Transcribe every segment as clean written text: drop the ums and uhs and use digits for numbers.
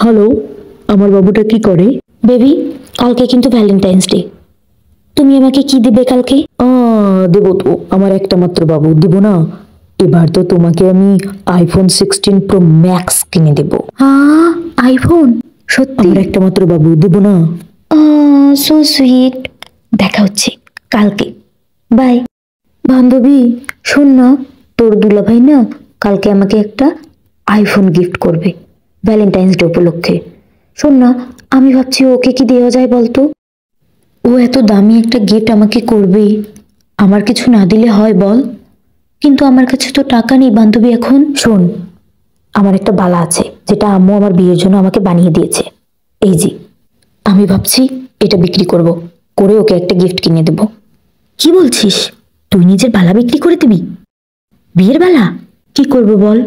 Hello, আমার বাবুটা কি করে? বেবি, কালকে কিন্তু ভ্যালেন্টাইন্স ডে। তুমি আমাকে কি দিবে কালকে? দেব তো, আমার একটা মাত্র বাবু, দিব না? এবার তো তোমাকে আমি আইফোন 16 প্রো ম্যাক্স কিনে দেব। আইফোন? সত্যি? আমার একটা মাত্র বাবু, দিব না? So sweet. দেখা হচ্ছে কালকে, বাই। বান্ধবী শোন না, তোর দুলাভাই না কালকে আমাকে একটা আইফোন গিফট করবে ভ্যালেন্টাইন্স ডে উপলক্ষে। শোন না, আমি ভাবছি ওকে কি দেওয়া যায় বলতো? ও এত দামি একটা গিফট আমাকে করবে, আমার কিছু না দিলে হয় বল? কিন্তু আমার কাছে তো টাকা নেই বান্ধবী এখন। শোন, আমার একটা বালা আছে যেটা আম্মু আমার বিয়ের জন্য আমাকে বানিয়ে দিয়েছে। এই যে, আমি ভাবছি এটা বিক্রি করব, করে ওকে একটা গিফট কিনে দেব। কি বলছিস? তুই নিজের বালা বিক্রি করে দিবি? বিয়ের বালা? কি করব বল?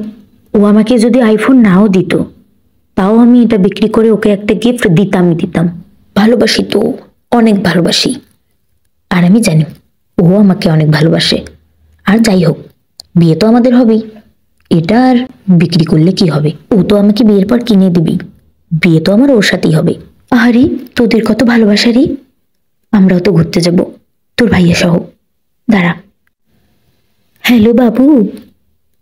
ও আমাকে যদি আইফোন নাও দিত, তাও আমি এটা বিক্রি করে ওকে একটা গিফট দিতাম। ভালোবাসি তো, অনেক ভালোবাসি। আর আমি জানি ও আমাকে অনেক ভালোবাসে। আর যাই হোক, বিয়ে তো আমাদের হবেই, এটা আর বিক্রি করলে কি হবে? ও তো আমাকে বিয়ের পর কিনে দিবি, বিয়ে তো আমার ওর সাথেই হবে। আরে তোদের কত ভালোবাসা রে। আমরাও তো ঘুরতে যাব তোর ভাইয়া সহ। দাঁড়া। হ্যালো বাবু।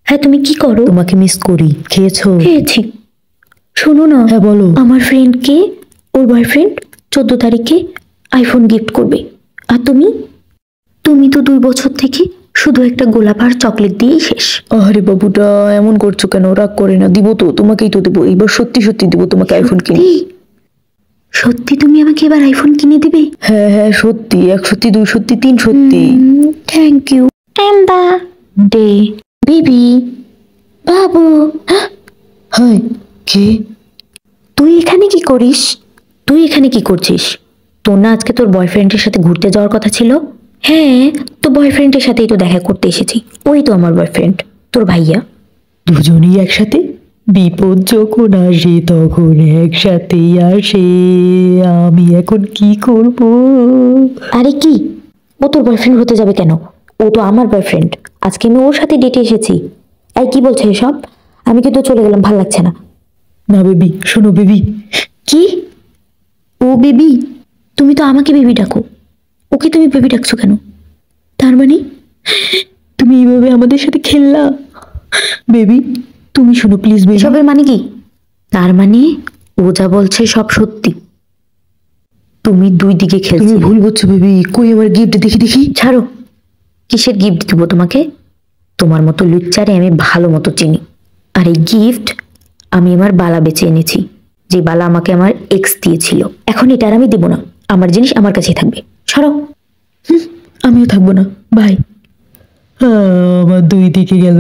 হ্যাঁ, তুমি কি করো? তোমাকে মিস করি। খেয়েছো? খেয়েছি। শোনো না। হ্যাঁ বলো। আমার ফ্রেন্ডকে ওর বয়ফ্রেন্ড 14 তারিখে আইফোন গিফট করবে, আর তুমি তো 2 বছর থেকে শুধু একটা গোলাপ আর চকলেট দিয়েই শেষ। আরে বাবুটা এমন করছো কেন? রাগ করে না, দিব তো, তোমাকেই তো দেবো। এবার সত্যি সত্যি দিব তোমাকে আইফোন কিনে। সত্যি তুমি আমাকে এবার আইফোন কিনে দিবে? হ্যাঁ হ্যাঁ, সত্যি, 1 সত্যি, 2 সত্যি, 3 সত্যি। Thank you. এম্বা ডে বেবি বাবু। হাই, কে? তুই এখানে কি করিস? তুই এখানে কি করছিস? তোর না আজকে তোর বয়ফ্রেন্ডের সাথে ঘুরতে যাওয়ার কথা ছিল? হ্যাঁ, তো বয়ফ্রেন্ডের সাথেই তো দেখা করতে এসেছি। ওই তো আমার বয়ফ্রেন্ড, তোর ভাইয়া। দুজনেই একসাথে? বিপদ যখন আসে তখন একসাথেই আসে। আমি এখন কি করব? আরে কি, ও তোর বয়ফ্রেন্ড হতে যাবে কেন? ও তো আমার বয়ফ্রেন্ড। আজকে আমি ওর সাথে ডেটে এসেছি। এই কি বলছো এসব? আমি কিন্তু চলে গেলাম, ভাল লাগছে না। না বেবি, শোনো বেবি। কি? ও বেবি? তুমি তো আমাকে বেবি ডাকো, ওকে তুমি বেবি ডাকছো কেন? তার মানে তুমি এইভাবে আমাদের সাথে খেললা? বেবি তুমি শোনো প্লিজ বেবি। এসবের মানে কি? তার মানে ও যা বলছে সব সত্যি? তুমি 2 দিকে তুমি খেলছো। ভুল করছো বেবি। কই আমার গিফট? দেখি দেখি। ছাড়ো, কিসের গিফট দিব তোমাকে? তোমার মতো লুচ্চারে আমি ভালো মতো চিনি। আর এই গিফট আমি আমার বালা বেচে এনেছি, যে বালা আমাকে আমার এক্স দিয়েছিল। এখন এটা আর আমি দেব না, আমার জিনিস আমার কাছেই থাকবে। সরো। আমিও থাকবো না, বাই। আমার 2 দিকে গেল।